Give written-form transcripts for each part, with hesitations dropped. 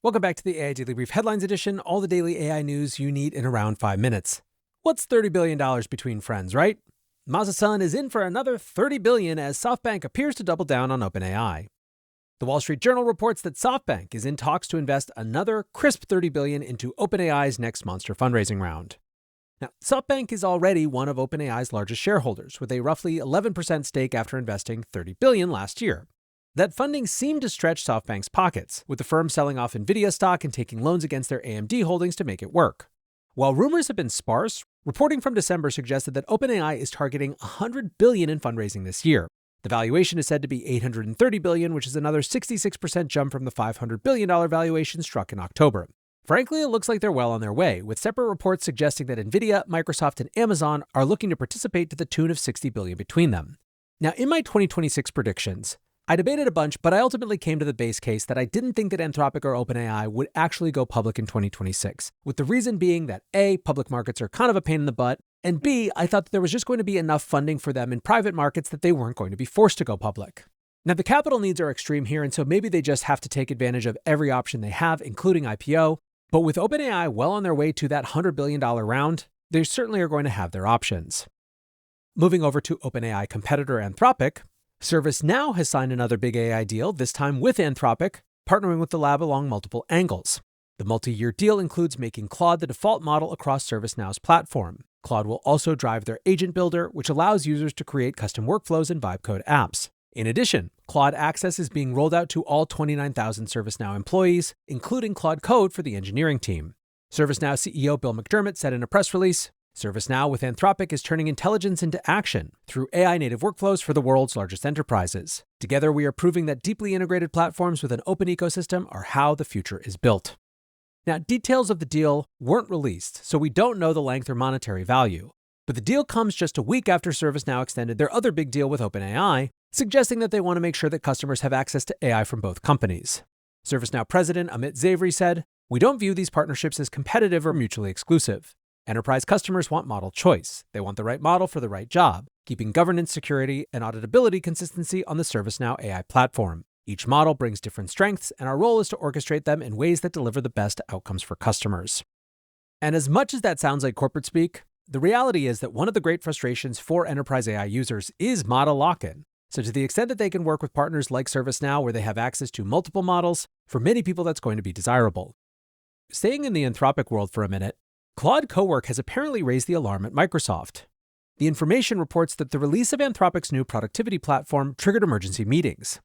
Welcome back to the AI Daily Brief Headlines Edition, all the daily AI news you need in around 5 minutes. What's $30 billion between friends, right? Maza-san is in for another $30 billion as SoftBank appears to double down on OpenAI. The Wall Street Journal reports that SoftBank is in talks to invest another crisp $30 billion into OpenAI's next monster fundraising round. Now, SoftBank is already one of OpenAI's largest shareholders, with a roughly 11% stake after investing $30 billion last year. That funding seemed to stretch SoftBank's pockets, with the firm selling off NVIDIA stock and taking loans against their AMD holdings to make it work. While rumors have been sparse, reporting from December suggested that OpenAI is targeting $100 billion in fundraising this year. The valuation is said to be $830 billion, which is another 66% jump from the $500 billion valuation struck in October. Frankly, it looks like they're well on their way, with separate reports suggesting that NVIDIA, Microsoft, and Amazon are looking to participate to the tune of $60 billion between them. Now, in my 2026 predictions, I debated a bunch, but I ultimately came to the base case that I didn't think that Anthropic or OpenAI would actually go public in 2026, with the reason being that A, public markets are kind of a pain in the butt, and B, I thought that there was just going to be enough funding for them in private markets that they weren't going to be forced to go public. Now, the capital needs are extreme here, and so maybe they just have to take advantage of every option they have, including IPO, but with OpenAI well on their way to that $100 billion round, they certainly are going to have their options. Moving over to OpenAI competitor Anthropic, ServiceNow has signed another big AI deal, this time with Anthropic, partnering with the lab along multiple angles. The multi-year deal includes making Claude the default model across ServiceNow's platform. Claude will also drive their agent builder, which allows users to create custom workflows and vibe code apps. In addition, Claude Access is being rolled out to all 29,000 ServiceNow employees, including Claude Code for the engineering team. ServiceNow CEO Bill McDermott said in a press release, ServiceNow with Anthropic is turning intelligence into action through AI-native workflows for the world's largest enterprises. Together, we are proving that deeply integrated platforms with an open ecosystem are how the future is built. Now, details of the deal weren't released, so we don't know the length or monetary value. But the deal comes just a week after ServiceNow extended their other big deal with OpenAI, suggesting that they want to make sure that customers have access to AI from both companies. ServiceNow president Amit Zaveri said, "We don't view these partnerships as competitive or mutually exclusive. Enterprise customers want model choice. They want the right model for the right job, keeping governance, security, and auditability consistency on the ServiceNow AI platform. Each model brings different strengths, and our role is to orchestrate them in ways that deliver the best outcomes for customers." And as much as that sounds like corporate speak, the reality is that one of the great frustrations for enterprise AI users is model lock-in. So to the extent that they can work with partners like ServiceNow where they have access to multiple models, for many people that's going to be desirable. Staying in the Anthropic world for a minute, Claude Cowork has apparently raised the alarm at Microsoft. The information reports that the release of Anthropic's new productivity platform triggered emergency meetings.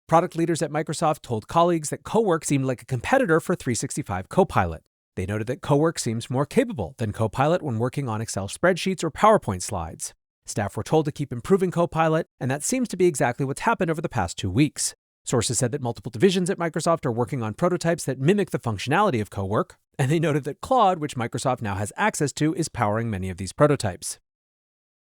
Product leaders at Microsoft told colleagues that Cowork seemed like a competitor for 365 Copilot. They noted that Cowork seems more capable than Copilot when working on Excel spreadsheets or PowerPoint slides. Staff were told to keep improving Copilot, and that seems to be exactly what's happened over the past 2 weeks. Sources said that multiple divisions at Microsoft are working on prototypes that mimic the functionality of Cowork, and they noted that Claude, which Microsoft now has access to, is powering many of these prototypes.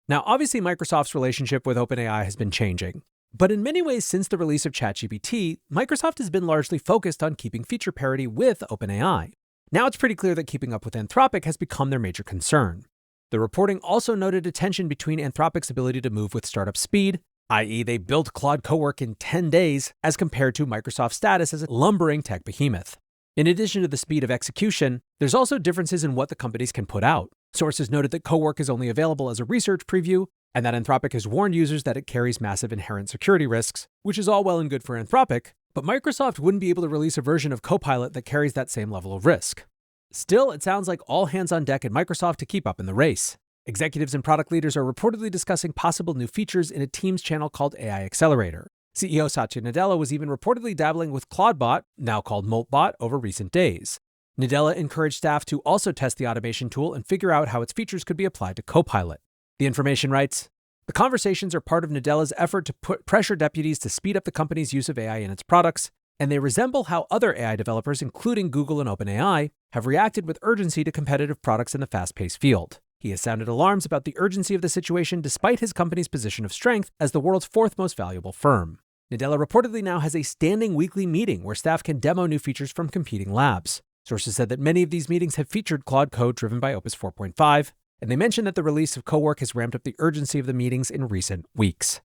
Now, obviously, Microsoft's relationship with OpenAI has been changing. But in many ways, since the release of ChatGPT, Microsoft has been largely focused on keeping feature parity with OpenAI. Now it's pretty clear that keeping up with Anthropic has become their major concern. The reporting also noted a tension between Anthropic's ability to move with startup speed, i.e. they built Claude Cowork in 10 days, as compared to Microsoft's status as a lumbering tech behemoth. In addition to the speed of execution, there's also differences in what the companies can put out. Sources noted that Cowork is only available as a research preview, and that Anthropic has warned users that it carries massive inherent security risks, which is all well and good for Anthropic, but Microsoft wouldn't be able to release a version of Copilot that carries that same level of risk. Still, it sounds like all hands on deck at Microsoft to keep up in the race. Executives and product leaders are reportedly discussing possible new features in a Teams channel called AI Accelerator. CEO Satya Nadella was even reportedly dabbling with Claudebot, now called Moltbot, over recent days. Nadella encouraged staff to also test the automation tool and figure out how its features could be applied to Copilot. The information writes, "The conversations are part of Nadella's effort to put pressure deputies to speed up the company's use of AI in its products, and they resemble how other AI developers, including Google and OpenAI, have reacted with urgency to competitive products in the fast-paced field." He has sounded alarms about the urgency of the situation despite his company's position of strength as the world's fourth most valuable firm. Nadella reportedly now has a standing weekly meeting where staff can demo new features from competing labs. Sources said that many of these meetings have featured Claude Code driven by Opus 4.5, and they mentioned that the release of Cowork has ramped up the urgency of the meetings in recent weeks.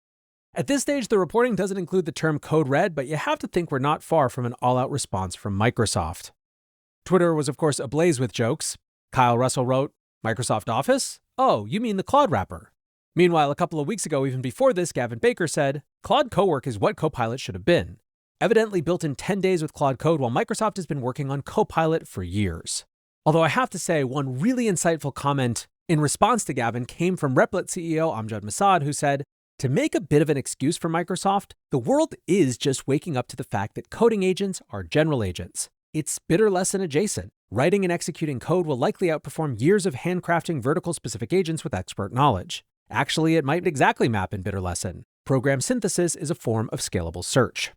At this stage, the reporting doesn't include the term code red, but you have to think we're not far from an all-out response from Microsoft. Twitter was, of course, ablaze with jokes. Kyle Russell wrote, "Microsoft Office? Oh, you mean the Claude wrapper." Meanwhile, a couple of weeks ago, even before this, Gavin Baker said, "Claude Cowork is what Copilot should have been." Evidently built in 10 days with Claude Code, while Microsoft has been working on Copilot for years. Although I have to say, one really insightful comment in response to Gavin came from Replit CEO Amjad Masad, who said, "To make a bit of an excuse for Microsoft, the world is just waking up to the fact that coding agents are general agents. It's bitter lesson adjacent. Writing and executing code will likely outperform years of handcrafting vertical-specific agents with expert knowledge. Actually, it might exactly map in bitter lesson. Program synthesis is a form of scalable search."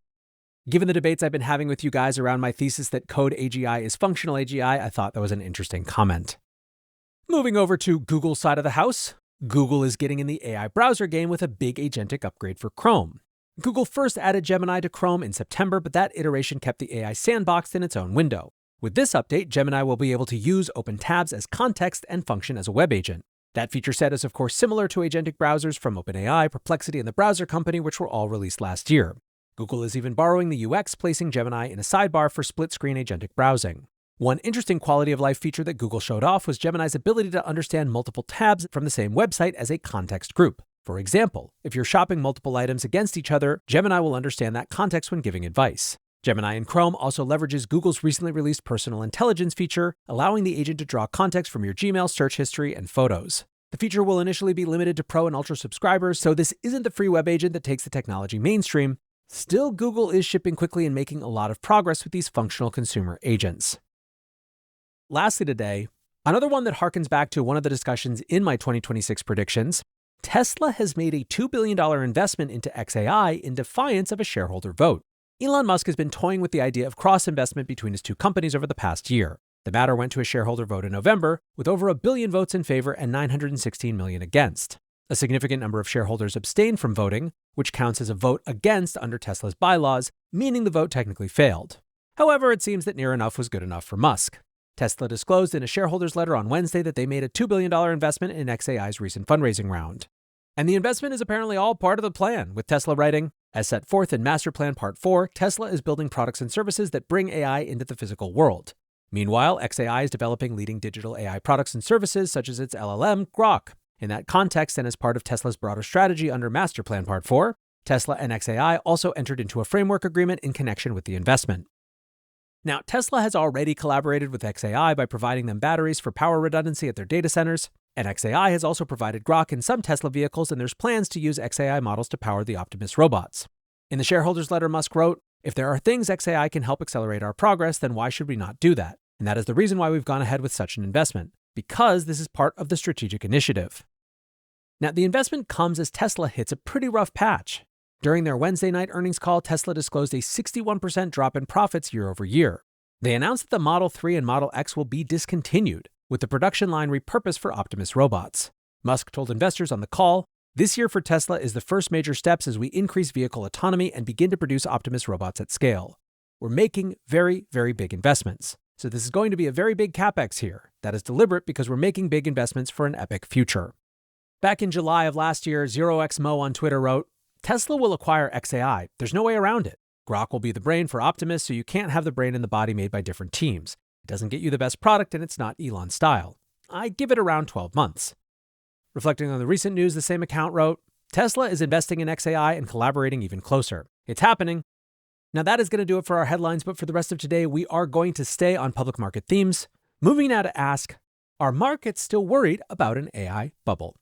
Given the debates I've been having with you guys around my thesis that code AGI is functional AGI, I thought that was an interesting comment. Moving over to Google's side of the house, Google is getting in the AI browser game with a big agentic upgrade for Chrome. Google first added Gemini to Chrome in September, but that iteration kept the AI sandboxed in its own window. With this update, Gemini will be able to use open tabs as context and function as a web agent. That feature set is, of course, similar to agentic browsers from OpenAI, Perplexity, and the Browser Company, which were all released last year. Google is even borrowing the UX, placing Gemini in a sidebar for split-screen agentic browsing. One interesting quality of life feature that Google showed off was Gemini's ability to understand multiple tabs from the same website as a context group. For example, if you're shopping multiple items against each other, Gemini will understand that context when giving advice. Gemini in Chrome also leverages Google's recently released personal intelligence feature, allowing the agent to draw context from your Gmail, search history, and photos. The feature will initially be limited to Pro and Ultra subscribers, so this isn't the free web agent that takes the technology mainstream. Still, Google is shipping quickly and making a lot of progress with these functional consumer agents. Lastly today, another one that harkens back to one of the discussions in my 2026 predictions, Tesla has made a $2 billion investment into xAI in defiance of a shareholder vote. Elon Musk has been toying with the idea of cross-investment between his two companies over the past year. The matter went to a shareholder vote in November, with over 1 billion votes in favor and 916 million against. A significant number of shareholders abstained from voting, which counts as a vote against under Tesla's bylaws, meaning the vote technically failed. However, it seems that near enough was good enough for Musk. Tesla disclosed in a shareholders letter on Wednesday that they made a $2 billion investment in xAI's recent fundraising round. And the investment is apparently all part of the plan, with Tesla writing, "As set forth in Master Plan Part 4, Tesla is building products and services that bring AI into the physical world. Meanwhile, xAI is developing leading digital AI products and services such as its LLM, Grok. In that context, and as part of Tesla's broader strategy under Master Plan Part 4, Tesla and xAI also entered into a framework agreement in connection with the investment." Now, Tesla has already collaborated with xAI by providing them batteries for power redundancy at their data centers, and xAI has also provided Grok in some Tesla vehicles, and there's plans to use xAI models to power the Optimus robots. In the shareholders letter, Musk wrote, "If there are things xAI can help accelerate our progress, then why should we not do that? And that is the reason why we've gone ahead with such an investment, because this is part of the strategic initiative." Now, the investment comes as Tesla hits a pretty rough patch. During their Wednesday night earnings call, Tesla disclosed a 61% drop in profits year over year. They announced that the Model 3 and Model X will be discontinued, with the production line repurposed for Optimus robots. Musk told investors on the call, "This year for Tesla is the first major steps as we increase vehicle autonomy and begin to produce Optimus robots at scale. We're making very, very big investments. So this is going to be a very big capex here. That is deliberate because we're making big investments for an epic future." Back in July of last year, ZeroXMo on Twitter wrote, "Tesla will acquire xAI. There's no way around it. Grok will be the brain for Optimus, so you can't have the brain and the body made by different teams. It doesn't get you the best product, and it's not Elon's style. I give it around 12 months. Reflecting on the recent news, the same account wrote, "Tesla is investing in xAI and collaborating even closer. It's happening." Now that is going to do it for our headlines, but for the rest of today, we are going to stay on public market themes. Moving now to ask, are markets still worried about an AI bubble?